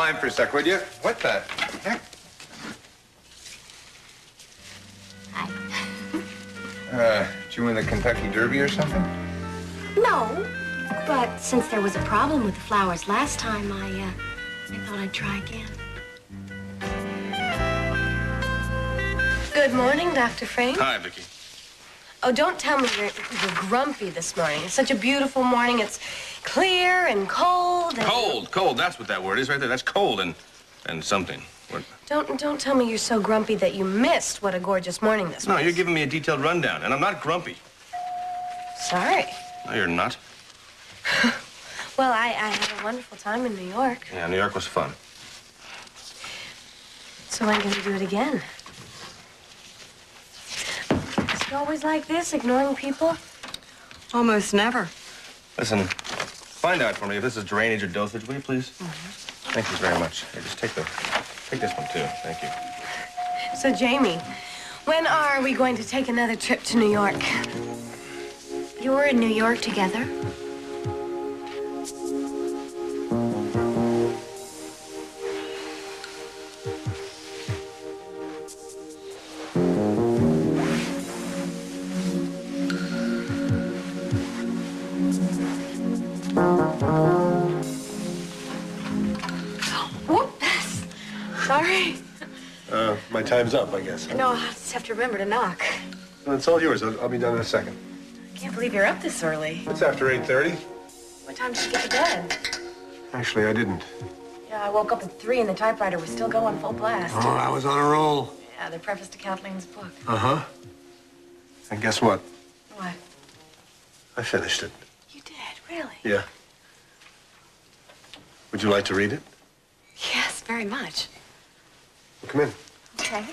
line for a sec, would you? What the heck? Hi. Did you win the Kentucky Derby or something? No, but since there was a problem with the flowers last time, I thought I'd try again. Good morning, Dr. Frame. Hi, Vicky. Oh, don't tell me you're grumpy this morning. It's such a beautiful morning. It's clear and cold. And... Cold. That's what that word is right there. That's cold and something. What? Don't tell me you're so grumpy that you missed what a gorgeous morning this was. No, you're giving me a detailed rundown, and I'm not grumpy. Sorry. No, you're not. Well, I had a wonderful time in New York. Yeah, New York was fun. So when can we do it again? Is it always like this, ignoring people? Almost never. Listen, find out for me if this is drainage or dosage, will you, please? Mm-hmm. Thank you very much. Here, just take this one, too. Thank you. So, Jamie, when are we going to take another trip to New York? You were in New York together? Sorry. My time's up, I guess. No, I'll just have to remember to knock. Well, it's all yours. I'll be done in a second. I can't believe you're up this early. It's after 8:30. What time did you get to bed? Actually, I didn't. Yeah, I woke up at 3 and the typewriter was still going full blast. Oh, I was on a roll. Yeah, the preface to Kathleen's book. Uh-huh. And guess what? What? I finished it. You did, really? Yeah. Would you like to read it? Yes, very much. Well, come in. Okay.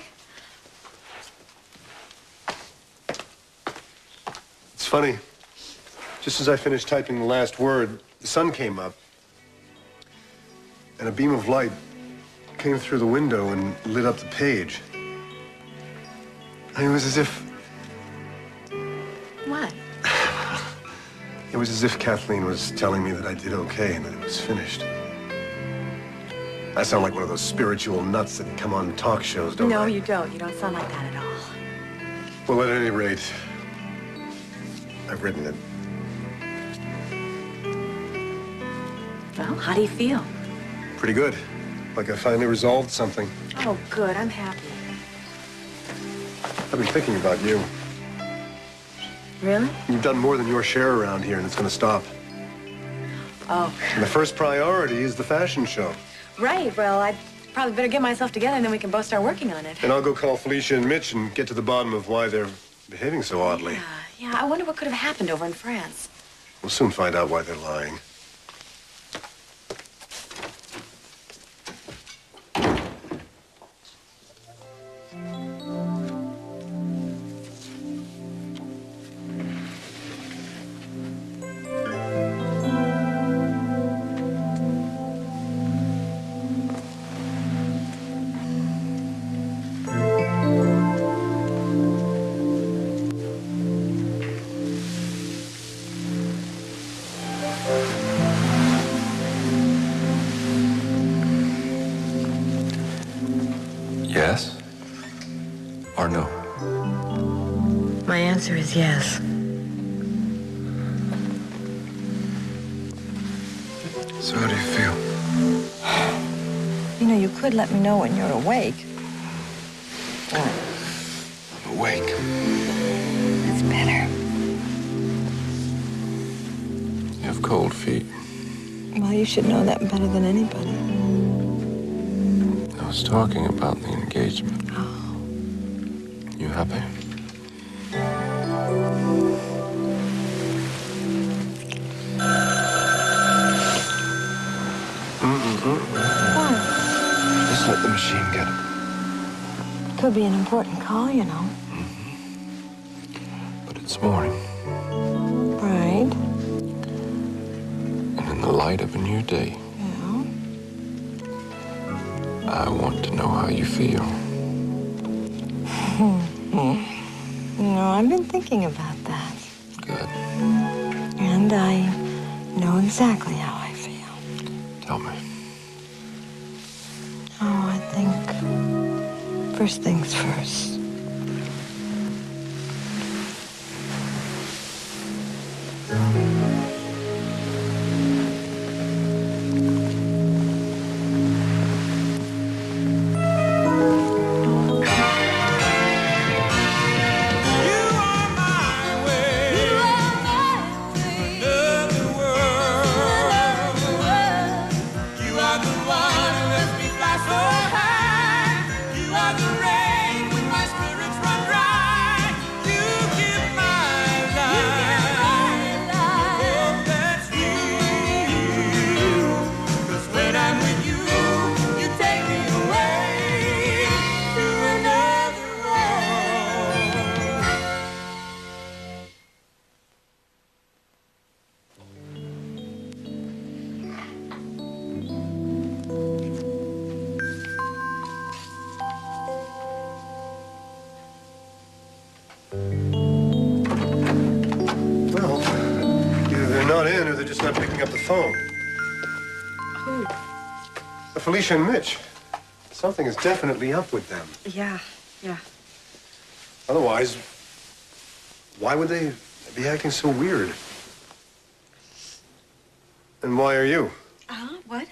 It's funny. Just as I finished typing the last word, the sun came up, and a beam of light came through the window and lit up the page. It was as if... What? It was as if Kathleen was telling me that I did okay and that it was finished. I sound like one of those spiritual nuts that come on talk shows, don't I? No, you don't. You don't sound like that at all. Well, at any rate, I've written it. Well, how do you feel? Pretty good. Like I finally resolved something. Oh, good. I'm happy. I've been thinking about you. Really? You've done more than your share around here, and it's going to stop. Oh. And the first priority is the fashion show. Right. Well, I'd probably better get myself together, and then we can both start working on it. And I'll go call Felicia and Mitch and get to the bottom of why they're behaving so oddly. Yeah. I wonder what could have happened over in France. We'll soon find out why they're lying. Yes? Or no? My answer is yes. So how do you feel? You know, you could let me know when you're awake. Awake. That's better. You have cold feet. Well, you should know that better than anybody. I was talking about the engagement. Oh. You happy? What? Just let the machine get it. Could be an important call, you know. But it's morning. Right. And in the light of a new day, Yeah. I want to know how you feel. You know, I've been thinking about that. Good. And I know exactly how I feel. Tell me. First things first. Well, either they're not in or they're just not picking up the phone. Who? Felicia and Mitch. Something is definitely up with them. Yeah. Otherwise, why would they be acting so weird? And why are you? What?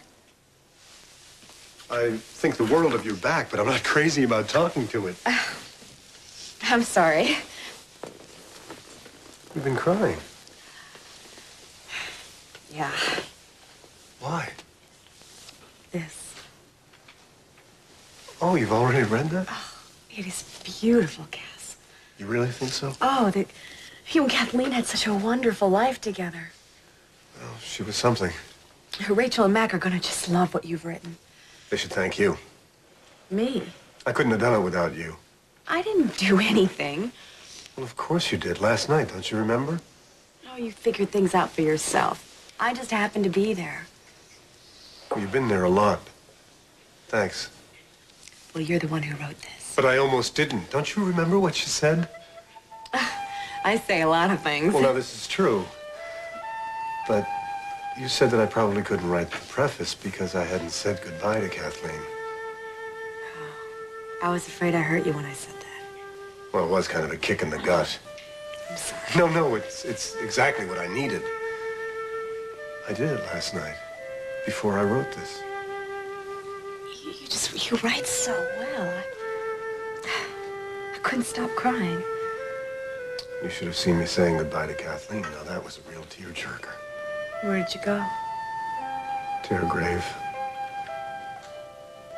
I think the world of your back, but I'm not crazy about talking to it. I'm sorry. You've been crying. Yeah. Why? This. Oh, you've already read that? It is beautiful, Cass. You really think so? Oh, you and Kathleen had such a wonderful life together. Well, she was something. Rachel and Mac are gonna just love what you've written. They should thank you. Me? I couldn't have done it without you. I didn't do anything. Well, of course you did. Last night, don't you remember? Oh, you figured things out for yourself. I just happened to be there. Well, you've been there a lot. Thanks. Well, you're the one who wrote this. But I almost didn't. Don't you remember what you said? I say a lot of things. Well, now, this is true. But you said that I probably couldn't write the preface because I hadn't said goodbye to Kathleen. I was afraid I hurt you when I said that. Well, it was kind of a kick in the gut. I'm sorry. No, it's exactly what I needed. I did it last night, before I wrote this. You write so well. I couldn't stop crying. You should have seen me saying goodbye to Kathleen. Now, that was a real tearjerker. Where'd you go? To her grave.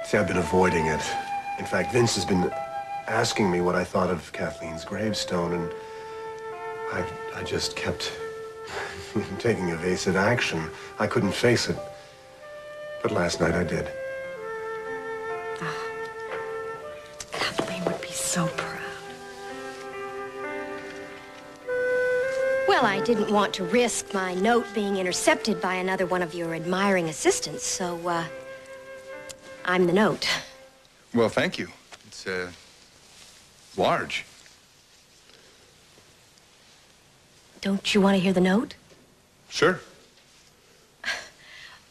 See, I've been avoiding it. In fact, Vince has been asking me what I thought of Kathleen's gravestone, and I just kept taking evasive action. I couldn't face it. But last night I did. Kathleen would be so proud. Well, I didn't want to risk my note being intercepted by another one of your admiring assistants, so, I'm the note. Well, thank you. It's, large. Don't you want to hear the note? Sure.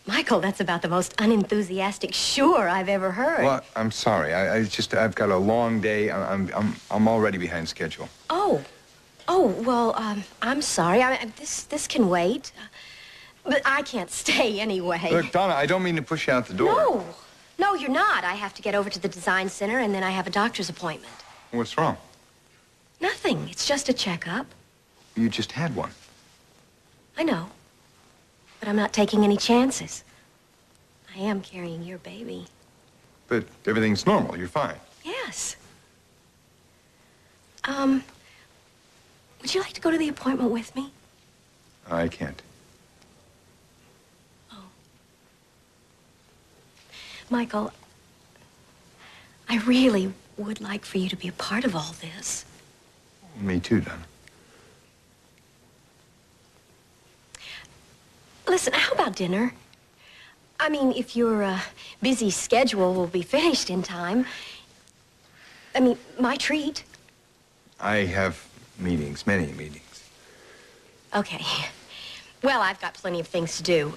Michael, that's about the most unenthusiastic sure I've ever heard. Well, I'm sorry. I've got a long day. I'm already behind schedule. Well, I'm sorry. This can wait. But I can't stay anyway. Look, Donna, I don't mean to push you out the door. No, you're not. I have to get over to the design center, and then I have a doctor's appointment. What's wrong? Nothing. It's just a checkup. You just had one. I know. But I'm not taking any chances. I am carrying your baby. But everything's normal. You're fine. Yes. Would you like to go to the appointment with me? I can't. Michael, I really would like for you to be a part of all this. Me too, Donna. Listen, how about dinner? I mean, if your busy schedule will be finished in time. I mean, my treat. I have meetings, many meetings. Okay. Well, I've got plenty of things to do.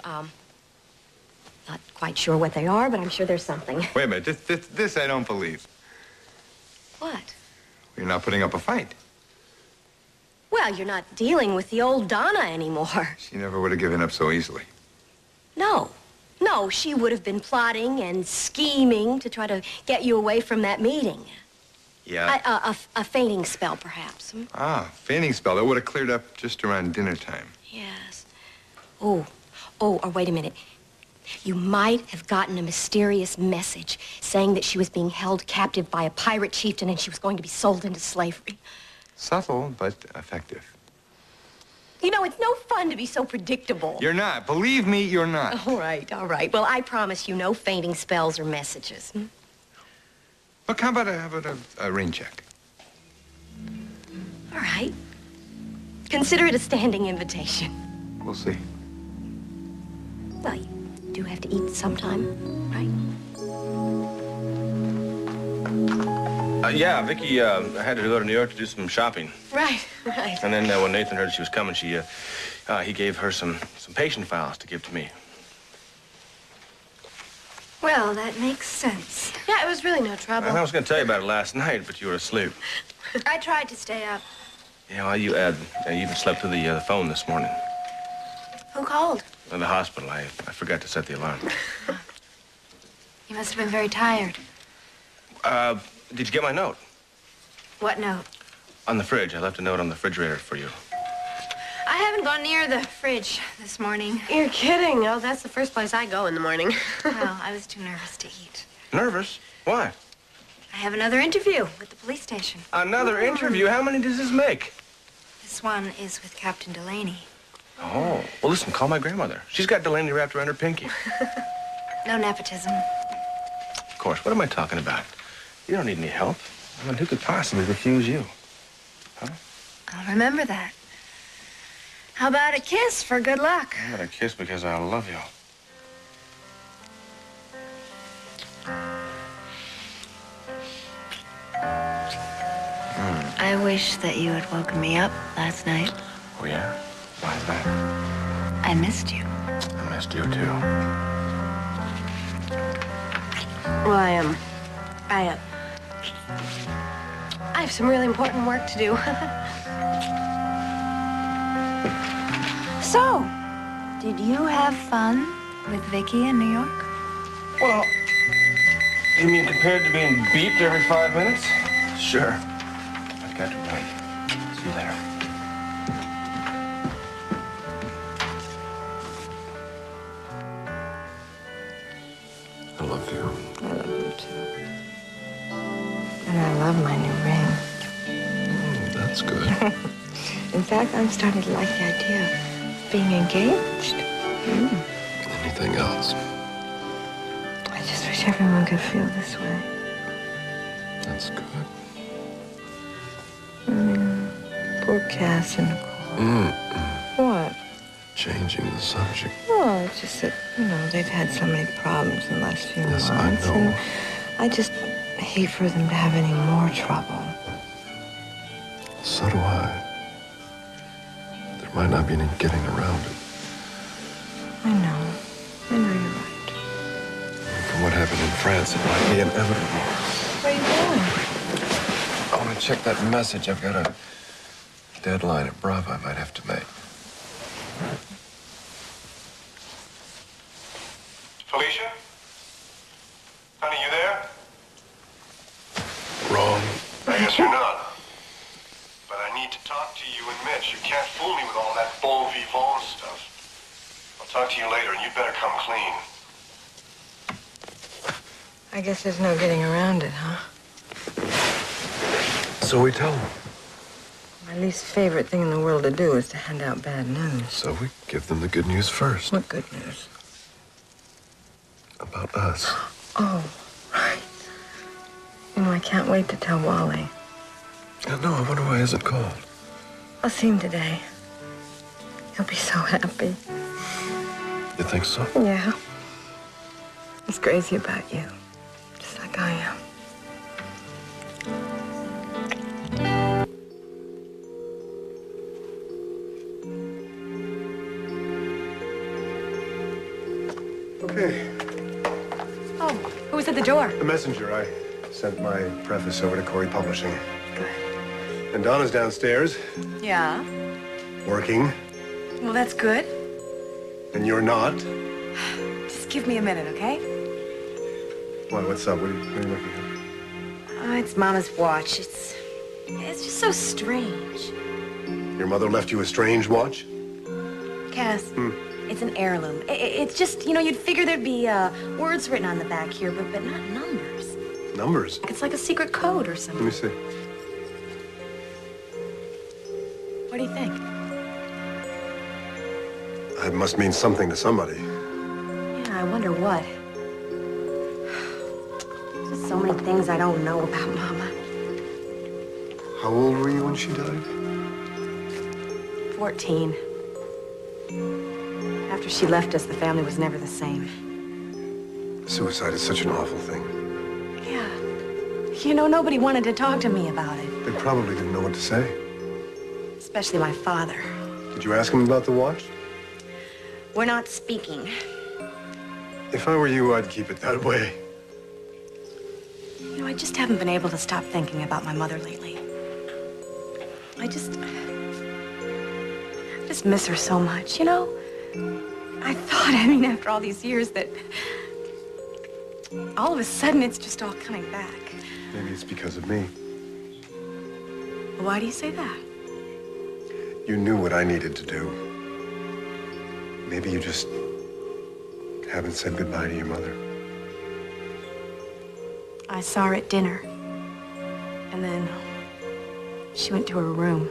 Not quite sure what they are, but I'm sure there's something. Wait a minute. This I don't believe. What? You're not putting up a fight. Well, you're not dealing with the old Donna anymore. She never would have given up so easily. No. No, she would have been plotting and scheming to try to get you away from that meeting. Yeah. A fainting spell, perhaps. Hmm? Ah, fainting spell. That would have cleared up just around dinner time. Yes. Oh, or wait a minute. You might have gotten a mysterious message saying that she was being held captive by a pirate chieftain and she was going to be sold into slavery. Subtle, but effective. You know, it's no fun to be so predictable. You're not. Believe me, you're not. All right, all right. Well, I promise you no fainting spells or messages. Hmm? Look, how about a rain check? All right. Consider it a standing invitation. We'll see. Well, you do have to eat sometime, right? Yeah, Vicky had to go to New York to do some shopping. Right, right. And then when Nathan heard she was coming, he gave her some patient files to give to me. Well, that makes sense. Yeah, it was really no trouble. And I was going to tell you about it last night, but you were asleep. I tried to stay up. Yeah, well, you even slept through the phone this morning. Who called? In the hospital. I forgot to set the alarm. You must have been very tired. Did you get my note? What note? On the fridge. I left a note on the refrigerator for you. I haven't gone near the fridge this morning. You're kidding. Oh, that's the first place I go in the morning. Well, I was too nervous to eat. Nervous? Why? I have another interview with the police station. Another interview? How many does this make? This one is with Captain Delaney. Oh. Well, listen, call my grandmother. She's got Delaney wrapped around her pinky. No nepotism. Of course. What am I talking about? You don't need any help. I mean, who could possibly refuse you? Huh? I'll remember that. How about a kiss for good luck? I'm gonna kiss because I love you. I wish that you had woken me up last night. Oh, yeah? Why is that? I missed you. I missed you, too. Well, I have some really important work to do. So, did you have fun with Vicky in New York? Well, you mean compared to being beeped every 5 minutes? Sure. I've got to run. See you later. I love you. I love you too. And I love my new ring. That's good. In fact, I'm starting to like the idea of being engaged. Anything else? I just wish everyone could feel this way. That's good. Poor Cass and Nicole. What? Changing the subject. Well, it's just that, they've had so many problems in the last few Yes, months. I know. And I just hate for them to have any more trouble. So do I. There might not be any getting around it. I know you're right. From what happened in France, it might be inevitable. Where are you going? I want to check that message. I've got a deadline at Bravo I might have to make. Felicia? Honey, you there? Wrong. I guess you're not. But I need to talk to you and Mitch. You can't fool me with all that bon vivant stuff. I'll talk to you later, and you'd better come clean. I guess there's no getting around it, huh? So we tell them. My least favorite thing in the world to do is to hand out bad news. So we give them the good news first. What good news? About us. Oh, right. I can't wait to tell Wally. I know. I wonder why he hasn't called. I'll see him today. He'll be so happy. You think so? Yeah. He's crazy about you, just like I am. Okay. Oh, who was at the door? The messenger. I Sent my preface over to Corey Publishing. Good. And Donna's downstairs, Yeah? working, Well, that's good. and you're not. Just give me a minute, okay? Why, what's up? What are you looking at? Oh, it's Mama's watch. It's just so strange. Your mother left you a strange watch? Cass, it's an heirloom. It's just, you'd figure there'd be words written on the back here, but not numbers. Numbers? It's like a secret code or Let something. me see. What do you think? It must mean something to somebody. Yeah, I wonder what. There's so many things I don't know about Mama. How old were you when she died? 14. After she left us, the family was never the same. Suicide is such an awful thing. Yeah. Nobody wanted to talk to me about it. They probably didn't know what to say. Especially my father. Did you ask him about the watch? We're not speaking. If I were you, I'd keep it that way. I just haven't been able to stop thinking about my mother lately. I just miss her so much, I thought, after all these years that all of a sudden it's just all coming back. Maybe it's because of me. Why do you say that? You knew what I needed to do. Maybe you just haven't said goodbye to your mother. I saw her at dinner. And then she went to her room.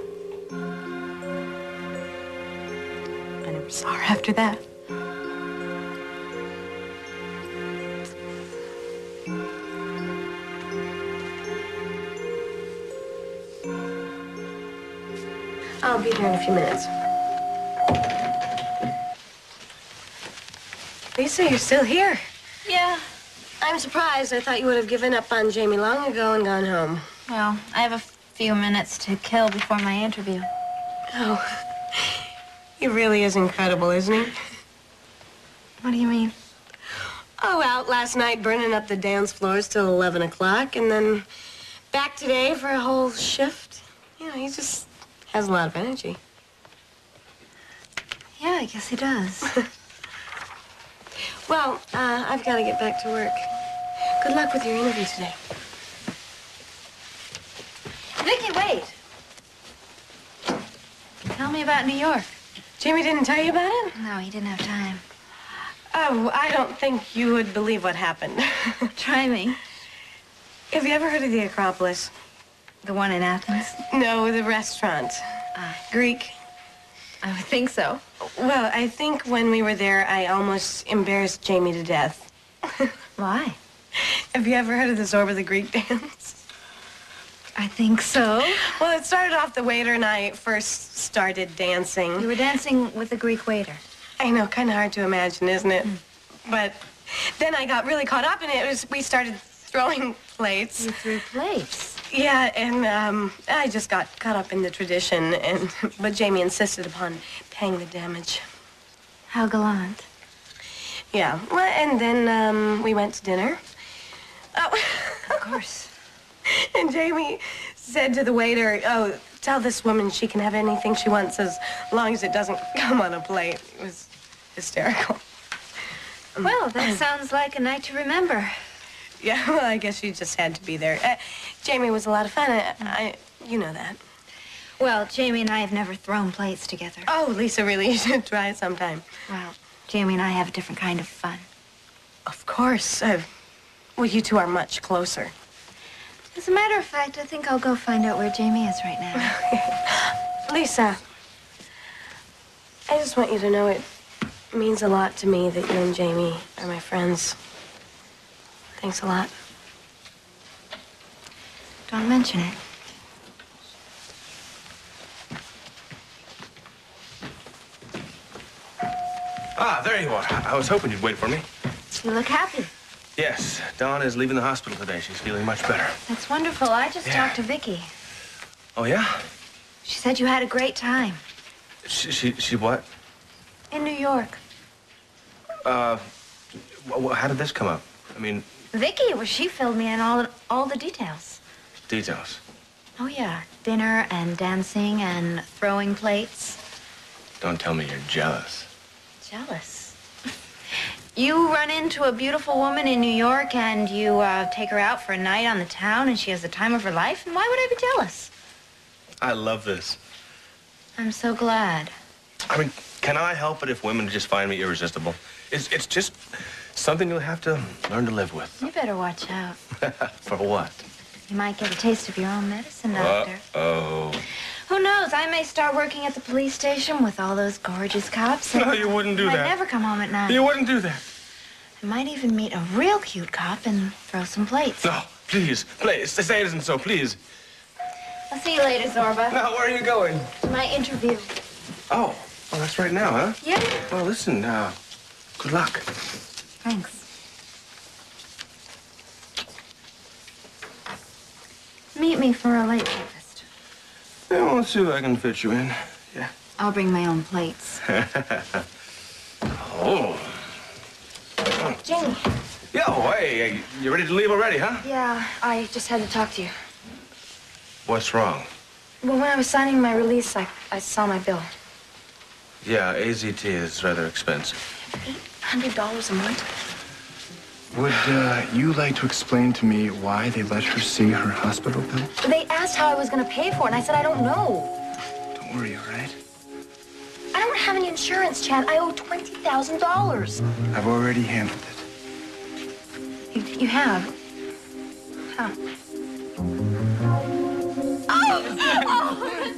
I never saw her after that. I'll be there in a few minutes. Lisa, you're still here. Yeah. I'm surprised. I thought you would have given up on Jamie long ago and gone home. Well, I have a few minutes to kill before my interview. Oh, he really is incredible, isn't he? What do you mean? Oh, out last night burning up the dance floors till 11 o'clock, and then back today for a whole shift. He just has a lot of energy. Yeah, I guess he does. Well, I've got to get back to work. Good luck with your interview today. Vicky, wait. Tell me about New York. Jamie didn't tell you about it? No, he didn't have time. Oh, I don't think you would believe what happened. Try me. Have you ever heard of the Acropolis? The one in Athens? No, the restaurant. Greek. I would think so. Well, I think when we were there, I almost embarrassed Jamie to death. Why? Have you ever heard of the Zorba the Greek dance? I think so. Well, it started off the waiter and I first started dancing. You were dancing with the Greek waiter. I know, kind of hard to imagine, isn't it? But then I got really caught up in it. We started throwing plates. You threw plates? Yeah, and I just got caught up in the tradition, but Jamie insisted upon paying the damage. How gallant. Yeah, well, and then we went to dinner. Oh, Of course. and Jamie said to the waiter, "Oh, tell this woman she can have anything she wants as long as it doesn't come on a plate." It was hysterical. Well, that sounds like a night to remember. Yeah, well, I guess she just had to be there. Jamie was a lot of fun. You know that. Well, Jamie and I have never thrown plates together. Oh, Lisa, really, you should try it sometime. Well, Jamie and I have a different kind of fun. Of course. Well, you two are much closer. As a matter of fact, I think I'll go find out where Jamie is right now. Lisa, I just want you to know it means a lot to me that you and Jamie are my friends. Thanks a lot. Don't mention it. Ah, there you are. I was hoping you'd wait for me. You look happy. Yes, Dawn is leaving the hospital today. She's feeling much better. That's wonderful. I just talked to Vicky. Oh, yeah? She said you had a great time. She what? In New York. How did this come up? I mean... Vicky, well, she filled me in all the details. Details. Oh, yeah. Dinner and dancing and throwing plates. Don't tell me you're jealous. Jealous? You run into a beautiful woman in New York and you take her out for a night on the town and she has the time of her life, and why would I be jealous? I love this. I'm so glad. I mean, can I help it if women just find me irresistible? It's just something you'll have to learn to live with. You better watch out. For what? You might get a taste of your own medicine, Doctor. Uh-oh. Who knows? I may start working at the police station with all those gorgeous cops. No, you wouldn't do I that. might never come home at night. You wouldn't do that. I might even meet a real cute cop and throw some plates. No, please, please. Say it isn't so, please. I'll see you later, Zorba. Now, where are you going? To my interview. Oh, that's right now, huh? Yeah. Well, listen, good luck. Thanks. Meet me for a late breakfast. Yeah, well, let's see if I can fit you in. Yeah. I'll bring my own plates. Oh. Jamie. Yo, hey, you ready to leave already, huh? Yeah, I just had to talk to you. What's wrong? Well, when I was signing my release, I saw my bill. Yeah, AZT is rather expensive. $800 a month? Would you like to explain to me why they let her see her hospital bill? They asked how I was going to pay for it, and I said, I don't know. Don't worry, all right? I don't have any insurance, Chad. I owe $20,000. I've already handled it. You have? How?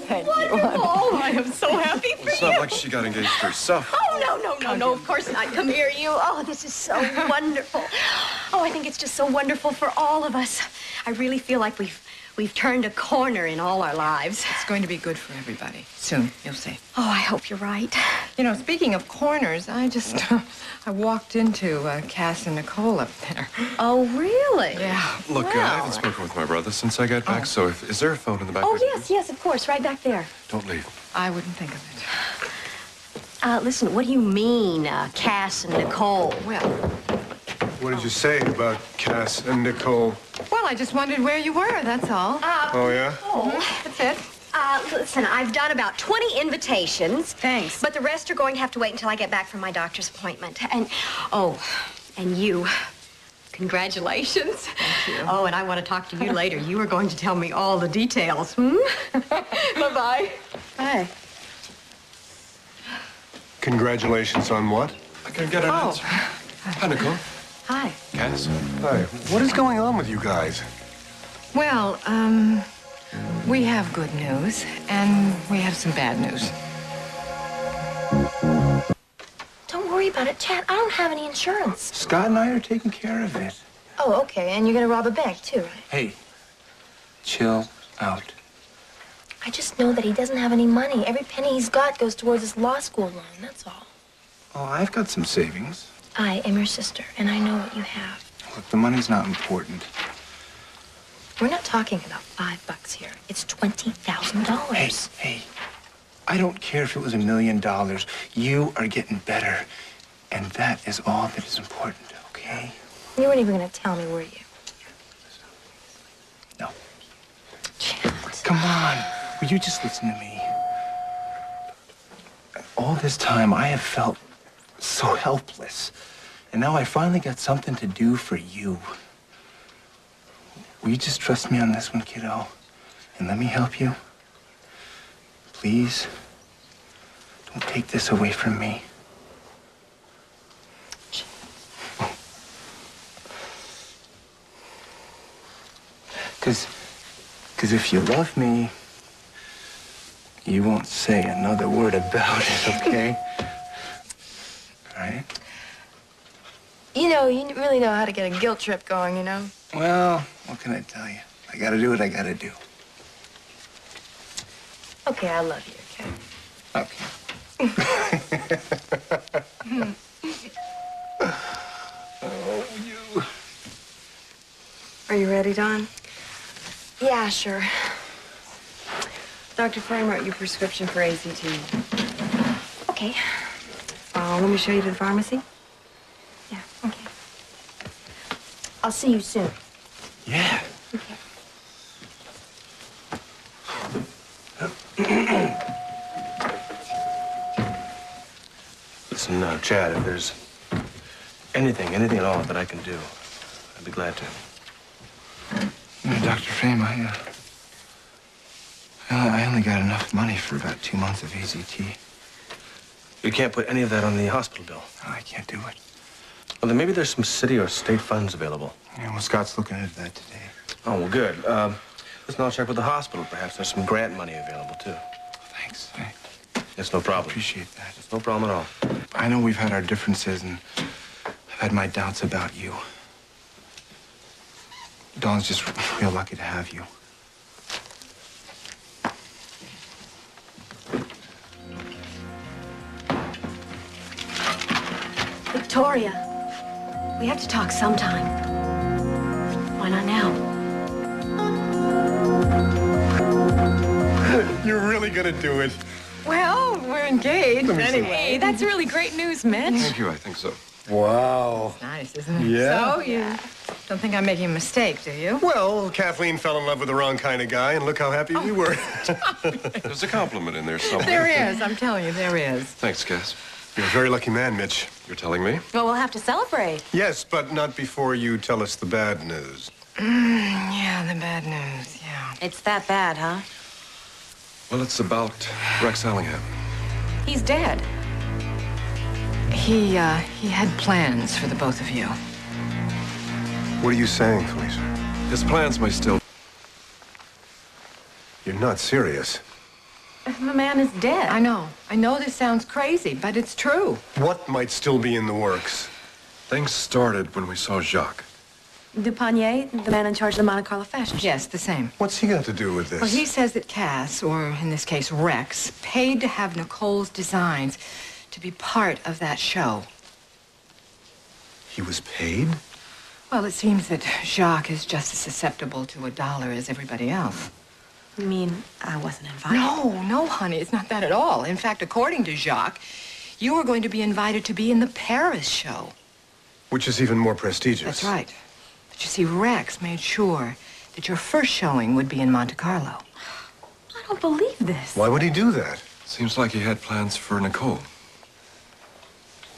Thank you, honey. Oh, I am so happy for It's you. not like she got engaged herself. Oh, no, of course not. Come here, you. Oh, this is so wonderful. Oh, I think it's just so wonderful for all of us. I really feel like we've turned a corner in all our lives. It's going to be good for everybody. Soon, you'll see. Oh, I hope you're right. You know, speaking of corners, I walked into Cass and Nicole up there. Oh, really? Yeah. Look, I Well. haven't spoken with my brother since I got back, so is there a phone in the back? Oh, with you? yes, of course, right back there. Don't leave. I wouldn't think of it. Listen, what do you mean, Cass and Nicole? Well, What did you say about Cass and Nicole? I just wondered where you were, that's all. Oh, yeah? That's it. Listen, I've done about 20 invitations. Thanks. But the rest are going to have to wait until I get back from my doctor's appointment. And you. Congratulations. Thank you. Oh, and I want to talk to you later. You are going to tell me all the details. Bye-bye. Hi. Congratulations on what? I can get an answer. Hi, Nicole. Hi. Cass. Hi. What is going on with you guys? Well, we have good news, and we have some bad news. Don't worry about it, Chad. I don't have any insurance. Scott and I are taking care of it. Oh, okay. And you're going to rob a bank, too, right? Hey, chill out. I just know that he doesn't have any money. Every penny he's got goes towards his law school loan, that's all. Oh, I've got some savings. I am your sister, and I know what you have. Look, the money's not important. We're not talking about $5 here. It's $20,000. Hey, I don't care if it was $1 million. You are getting better, and that is all that is important, okay? You weren't even going to tell me, were you? No. Chad. Come on. Will you just listen to me? All this time, I have felt so helpless. And now I finally got something to do for you. Will you just trust me on this one, kiddo? And let me help you? Please? Don't take this away from me. Because if you love me, you won't say another word about it, okay? All right? You know, you really know how to get a guilt trip going, you know? Well, what can I tell you? I gotta do what I gotta do. Okay, I love you, okay? Okay. Oh, you. Are you ready, Dawn? Yeah, sure. Dr. Frame wrote your prescription for AZT. Okay. Let me show you to the pharmacy. Yeah, okay. I'll see you soon. Yeah. Listen, Chad, if there's anything at all that I can do, I'd be glad to. Dr. Frame, I only got enough money for about 2 months of AZT. You can't put any of that on the hospital bill. No, I can't do it. Well, then maybe there's some city or state funds available. Yeah, well, Scott's looking into that today. Oh, well, good. Listen, I'll check with the hospital. Perhaps there's some grant money available, too. Thanks. It's no problem. I appreciate that. It's no problem at all. I know we've had our differences, and I've had my doubts about you. Dawn's just real lucky to have you. Victoria, we have to talk sometime. Why not now? You're really gonna do it. Well, we're engaged anyway. That's really great news, Mitch. Thank you, I think so. Wow. Nice, isn't it? Yeah. So you don't think I'm making a mistake, do you? Well, Kathleen fell in love with the wrong kind of guy, and look how happy we were. There's a compliment in there somewhere. There is. I'm telling you, there is. Thanks, Cass. You're a very lucky man, Mitch. You're telling me? Well, we'll have to celebrate. Yes, but not before you tell us the bad news. Yeah, the bad news, yeah. It's that bad, huh? Well, it's about Rex Allingham. He's dead. He had plans for the both of you. What are you saying, Felicia? His plans may still... You're not serious. The man is dead. I know this sounds crazy, but it's true. What might still be in the works? Things started when we saw Jacques. Dupanier, the man in charge of the Monte Carlo fashion show. Yes, the same. What's he got to do with this? Well, he says that Cass, or in this case Rex, paid to have Nicole's designs to be part of that show. He was paid? Well, it seems that Jacques is just as susceptible to $1 as everybody else. You mean I wasn't invited? No, honey, it's not that at all. In fact, according to Jacques, you were going to be invited to be in the Paris show. Which is even more prestigious. That's right. But you see, Rex made sure that your first showing would be in Monte Carlo. I don't believe this. Why would he do that? Seems like he had plans for Nicole.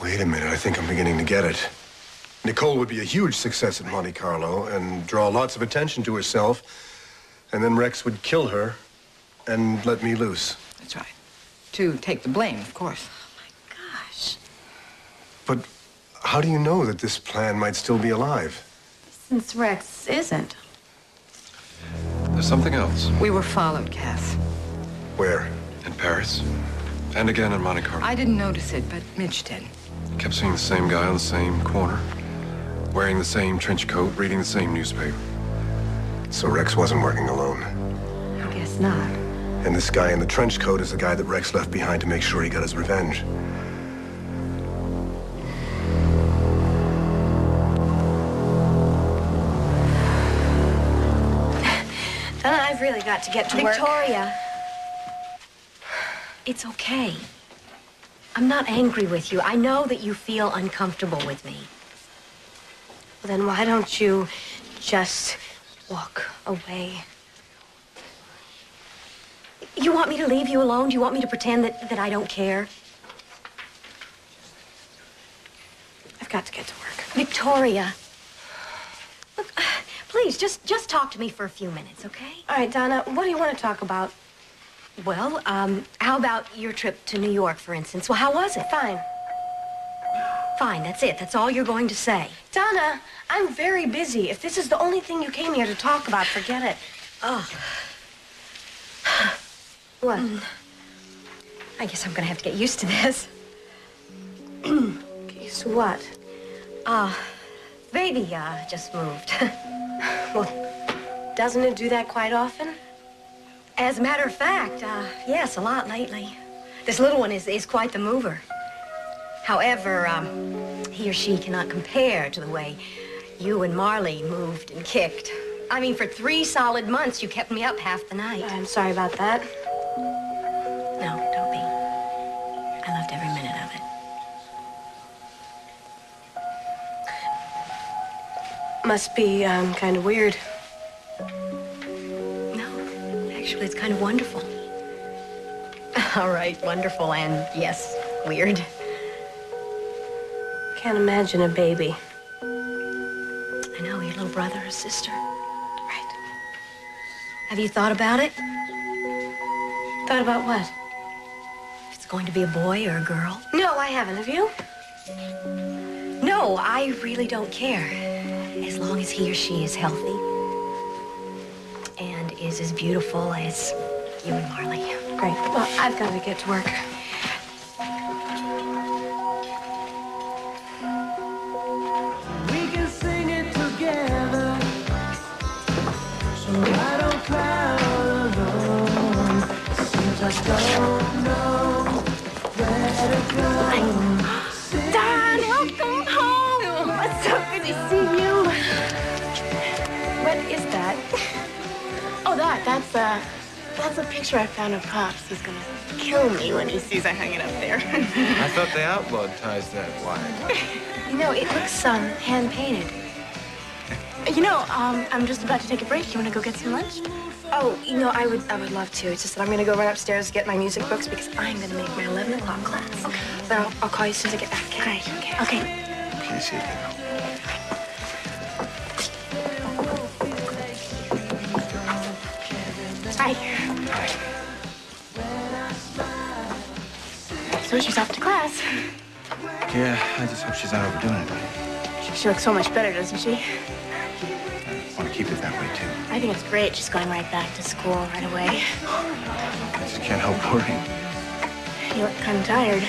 Wait a minute, I think I'm beginning to get it. Nicole would be a huge success at Monte Carlo and draw lots of attention to herself. And then Rex would kill her and let me loose. That's right. To take the blame, of course. Gosh. But how do you know that this plan might still be alive? Since Rex isn't. There's something else. We were followed, Cass. Where? In Paris. And again in Monte Carlo. I didn't notice it, but Mitch did. Kept seeing the same guy on the same corner. Wearing the same trench coat, reading the same newspaper. So Rex wasn't working alone. I guess not. And this guy in the trench coat is the guy that Rex left behind to make sure he got his revenge. Donna, I've really got to get to work. Victoria, it's okay. I'm not angry with you. I know that you feel uncomfortable with me. Well, then why don't you just walk away? You want me to leave you alone? Do you want me to pretend that I don't care? I've got to get to work. Victoria, look, please, just talk to me for a few minutes, okay? All right, Donna, what do you want to talk about? Well, how about your trip to New York, for instance? Well, how was it? Fine. Fine, that's it. That's all you're going to say. Donna, I'm very busy. If this is the only thing you came here to talk about, forget it. Oh. What? I guess I'm gonna have to get used to this. Get used to what? Baby, just moved. Well, doesn't it do that quite often? As a matter of fact, yes, a lot lately. This little one is quite the mover. However, he or she cannot compare to the way you and Marley moved and kicked. I mean, for 3 solid months, you kept me up half the night. I'm sorry about that. No, don't be. I loved every minute of it. Must be, kind of weird. No, actually, it's kind of wonderful. All right, wonderful and, yes, weird. Can't imagine a baby. I know, your little brother or sister. Right. Have you thought about it? Thought about what? If it's going to be a boy or a girl? No, I haven't. Have you? No, I really don't care. As long as he or she is healthy and is as beautiful as you and Marley. Great. Well, I've got to get to work. We can sing it together, so I don't cry alone. Seems I don't know where to go. Don, welcome home. It's so good to see you. What is that? Oh, that's a picture I found of Pops. He's gonna kill me when he sees I hung it up there. I thought they outlawed ties that wide. You know, it looks hand-painted. You know, I'm just about to take a break. You wanna go get some lunch? Oh, you know, I would love to. It's just that I'm gonna go run upstairs to get my music books because I'm gonna make my 11 o'clock class. Okay. But I'll call you as soon as I get back. Great. Okay. Okay, see you again. Hi. So she's off to class. Yeah, I just hope she's not overdoing it. She looks so much better, doesn't she? I want to keep it that way, too. I think it's great. She's going right back to school right away. I just can't help worrying. You look kind of tired.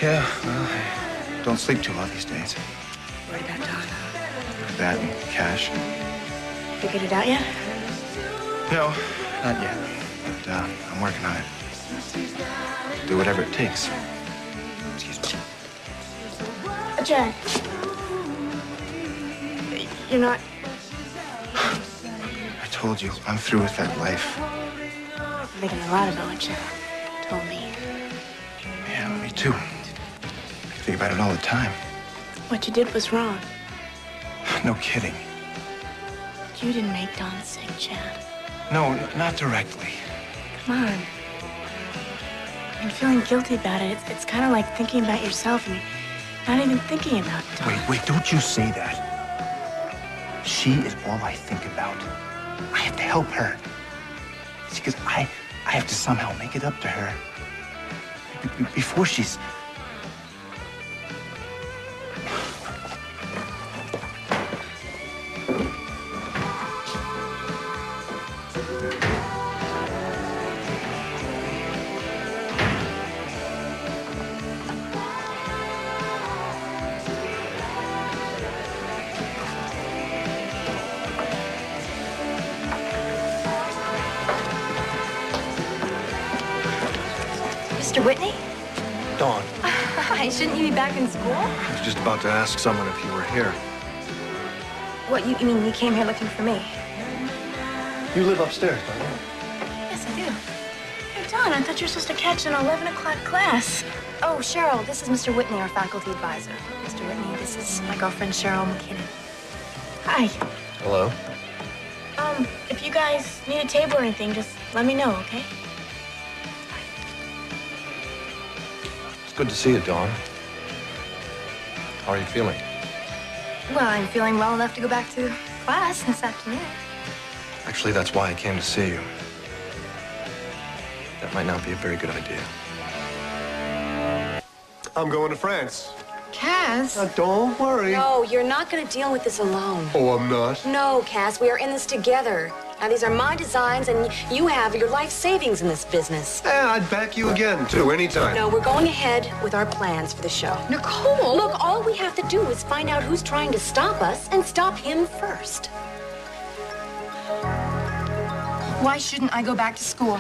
Yeah, well, I don't sleep too well these days. Worried about Don. That and cash. Figured it out yet? No, not yet. But I'm working on it. Do whatever it takes. Excuse me. Jen. You're not... I told you, I'm through with that life. I'm thinking a lot about what you told me. Yeah, me too. I think about it all the time. What you did was wrong. No kidding. You didn't make Don sick, Chad. No, not directly. Come on. And feeling guilty about it, it's kind of like thinking about yourself and not even thinking about Don. Wait, don't you say that. She is all I think about. I have to help her. See, because I have to somehow make it up to her. Before she's... Mr. Whitney? Dawn, Hi, shouldn't you be back in school? I was just about to ask someone if you were here. What, you mean you came here looking for me? You live upstairs, don't you? Yes, I do. Hey, Don, I thought you were supposed to catch an 11 o'clock class. Oh, Cheryl, this is Mr. Whitney, our faculty advisor. Mr. Whitney, this is my girlfriend, Cheryl McKinnon. Hi. Hello? If you guys need a table or anything, just let me know, okay? It's good to see you, Dawn. How are you feeling? Well, I'm feeling well enough to go back to class this afternoon. Actually, that's why I came to see you. That might not be a very good idea. I'm going to France. Cass? Don't worry. No, you're not going to deal with this alone. Oh, I'm not. No, Cass, we are in this together. Now, these are my designs, and you have your life savings in this business. Yeah, I'd back you again, too, anytime. No, we're going ahead with our plans for the show. Nicole! Look, all we have to do is find out who's trying to stop us and stop him first. Why shouldn't I go back to school?